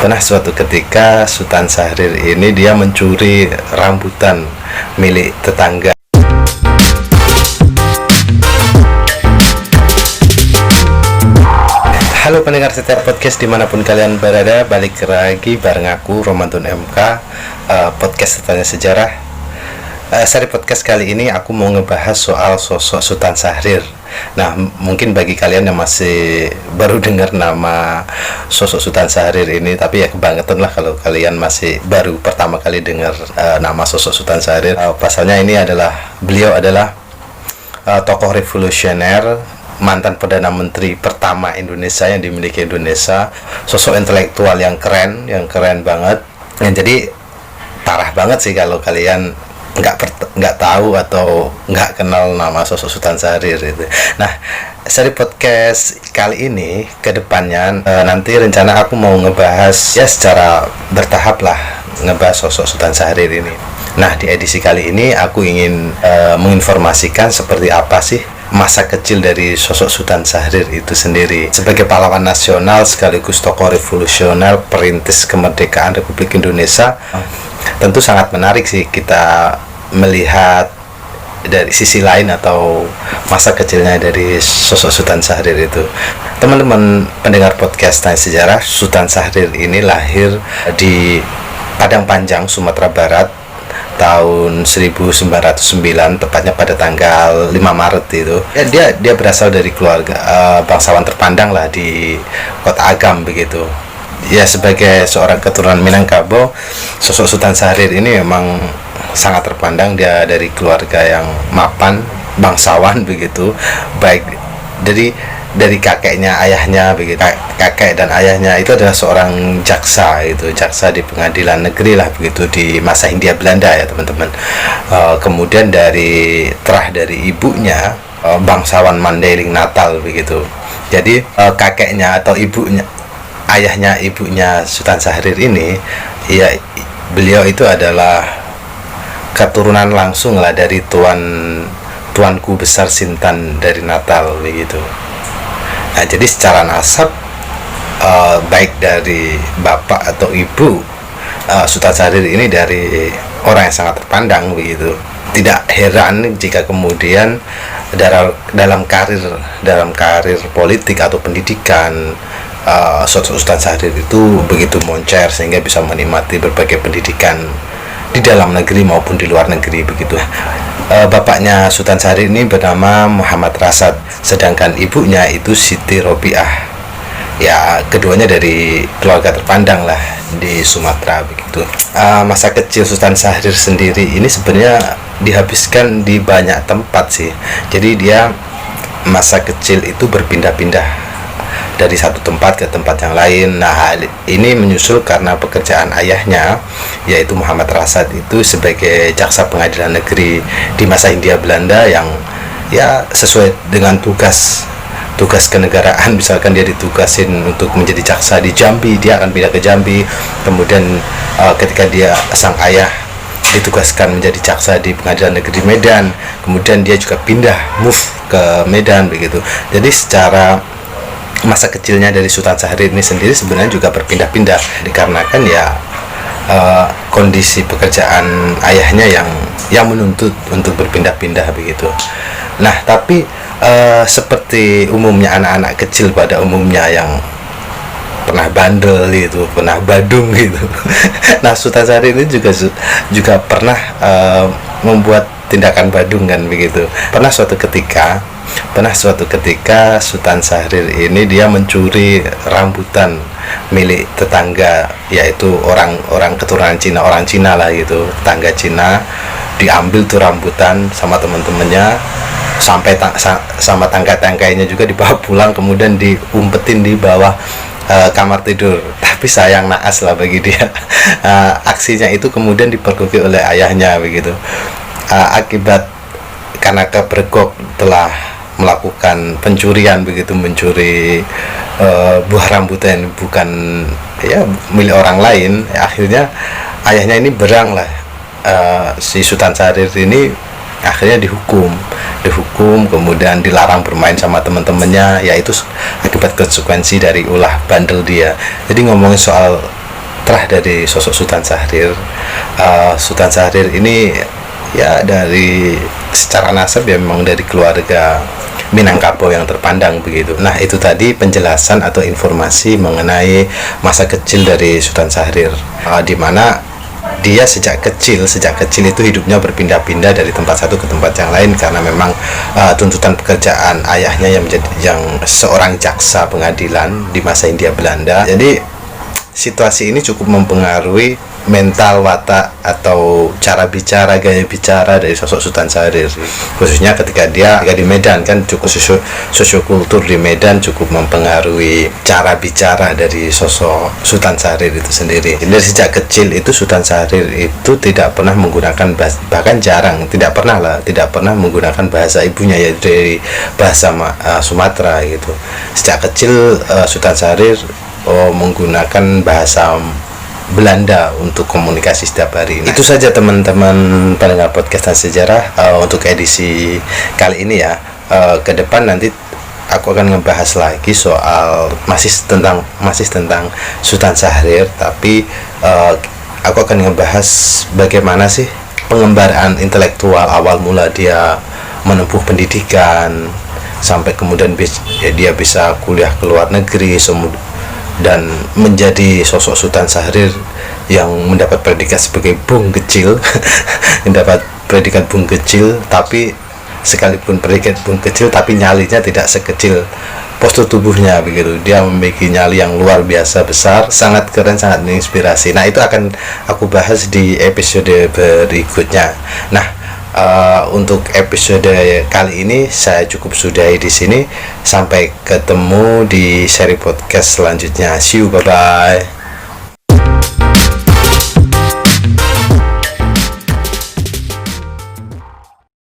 Pernah suatu ketika Sultan Syahrir ini dia mencuri rambutan milik tetangga. Halo pendengar setiap podcast dimanapun kalian berada, balik lagi bareng aku Romantun MK, podcast Tanya Sejarah. Seri podcast kali ini aku mau ngebahas soal sosok Sultan Syahrir. Nah, mungkin bagi kalian yang masih baru dengar nama sosok Sultan Syahrir ini, tapi ya kebangetan lah kalau kalian masih baru pertama kali dengar nama sosok Sultan Syahrir. Pasalnya beliau adalah tokoh revolusioner, mantan Perdana Menteri pertama Indonesia yang dimiliki Indonesia, sosok intelektual yang keren banget. Jadi parah banget sih kalau kalian nggak tahu atau nggak kenal nama sosok Sultan Syahrir itu. Nah, seri podcast kali ini ke depannya nanti rencana aku mau ngebahas ya secara bertahap lah, ngebahas sosok Sultan Syahrir ini. Nah, di edisi kali ini aku ingin menginformasikan seperti apa sih masa kecil dari sosok Sultan Syahrir itu sendiri. Sebagai pahlawan nasional sekaligus tokoh revolusioner perintis kemerdekaan Republik Indonesia, tentu sangat menarik sih kita melihat dari sisi lain atau masa kecilnya dari sosok Sultan Syahrir itu. Teman-teman pendengar podcast Tanya Sejarah, Sultan Syahrir ini lahir di Padang Panjang, Sumatera Barat tahun 1909, tepatnya pada tanggal 5 Maret itu. Dia berasal dari keluarga bangsawan terpandang lah di Kota Agam begitu. Ya, sebagai seorang keturunan Minangkabau, sosok Sultan Syahrir ini memang sangat terpandang. Dia dari keluarga yang mapan, bangsawan begitu, baik dari kakeknya, ayahnya begitu. Kakek dan ayahnya itu adalah seorang jaksa di pengadilan negeri lah begitu di masa Hindia Belanda ya teman-teman. Kemudian dari ibunya bangsawan Mandailing Natal begitu. Jadi kakeknya atau ibunya Sultan Syahrir ini, ya beliau itu adalah keturunan langsung lah dari tuanku besar Sintan dari Natal begitu. Nah, jadi secara nasab baik dari bapak atau ibu, Sultan Syahrir ini dari orang yang sangat terpandang begitu. Tidak heran jika kemudian dalam karir politik atau pendidikan, Sultan Syahrir itu begitu moncer sehingga bisa menikmati berbagai pendidikan di dalam negeri maupun di luar negeri begitu. Bapaknya Sultan Syahrir ini bernama Muhammad Rasad, sedangkan ibunya itu Siti Robiah. Ya, keduanya dari keluarga terpandang lah di Sumatera begitu. Masa kecil Sultan Syahrir sendiri ini sebenarnya dihabiskan di banyak tempat sih. Jadi dia masa kecil itu berpindah-pindah dari satu tempat ke tempat yang lain. Nah, ini menyusul karena pekerjaan ayahnya, yaitu Muhammad Rasad itu sebagai jaksa pengadilan negeri di masa Hindia Belanda yang ya sesuai dengan tugas kenegaraan. Misalkan dia ditugasin untuk menjadi jaksa di Jambi, dia akan pindah ke Jambi. Kemudian ketika sang ayah ditugaskan menjadi jaksa di pengadilan negeri Medan, kemudian dia juga move ke Medan begitu. Jadi secara masa kecilnya dari Sultan Syahrir ini sendiri sebenarnya juga berpindah-pindah dikarenakan ya kondisi pekerjaan ayahnya yang menuntut untuk berpindah-pindah begitu. Nah, tapi seperti umumnya anak-anak kecil pada umumnya yang pernah bandel gitu, pernah badung gitu. Nah, Sultan Syahrir ini juga pernah membuat tindakan badung kan begitu. Pernah suatu ketika Sultan Syahrir ini dia mencuri rambutan milik tetangga, yaitu orang keturunan Cina, orang Cina lah gitu, tetangga Cina. Diambil tuh rambutan sama teman-temannya, sampai sama tangkai-tangkainya juga dibawa pulang, kemudian diumpetin di bawah kamar tidur. Tapi sayang naas lah bagi dia. Aksinya itu kemudian dipergoki oleh ayahnya begitu. Akibat karena kepergok telah melakukan pencurian begitu, mencuri buah rambutan bukan ya milik orang lain, akhirnya ayahnya ini berang lah. Si Sultan Syahrir ini akhirnya dihukum, kemudian dilarang bermain sama teman-temannya, yaitu akibat konsekuensi dari ulah bandel dia. Jadi ngomongin soal fitrah dari sosok Sultan Syahrir. Sultan Syahrir ini ya dari secara nasab ya memang dari keluarga Minangkabau yang terpandang begitu. Nah, itu tadi penjelasan atau informasi mengenai masa kecil dari Sultan Syahrir, di mana dia sejak kecil itu hidupnya berpindah-pindah dari tempat satu ke tempat yang lain karena memang tuntutan pekerjaan ayahnya yang seorang jaksa pengadilan di masa Hindia Belanda. Jadi situasi ini cukup mempengaruhi mental, watak, atau cara bicara, gaya bicara dari sosok Sultan Syahrir, khususnya ketika dia di Medan kan cukup sosiokultur di Medan cukup mempengaruhi cara bicara dari sosok Sultan Syahrir itu sendiri. Dari sejak kecil itu Sultan Syahrir itu tidak pernah menggunakan bahkan tidak pernah menggunakan bahasa ibunya, yaitu dari bahasa Sumatera gitu. Sejak kecil Sultan Syahrir menggunakan bahasa Belanda untuk komunikasi setiap hari. Nah, itu saja teman-teman pendengar podcast dan sejarah untuk edisi kali ini ya. Ke depan nanti aku akan ngebahas lagi soal masih tentang Sultan Syahrir, tapi aku akan ngebahas bagaimana sih pengembaraan intelektual awal mula dia menempuh pendidikan sampai kemudian dia bisa kuliah ke luar negeri dan menjadi sosok Sultan Syahrir yang mendapat predikat sebagai bung kecil mendapat predikat bung kecil, tapi sekalipun predikat bung kecil tapi nyalinya tidak sekecil postur tubuhnya begitu. Dia memiliki nyali yang luar biasa besar, sangat keren, sangat menginspirasi. Nah, itu akan aku bahas di episode berikutnya. Nah, untuk episode kali ini saya cukup sudahi di sini. Sampai ketemu di seri podcast selanjutnya. See you, bye bye.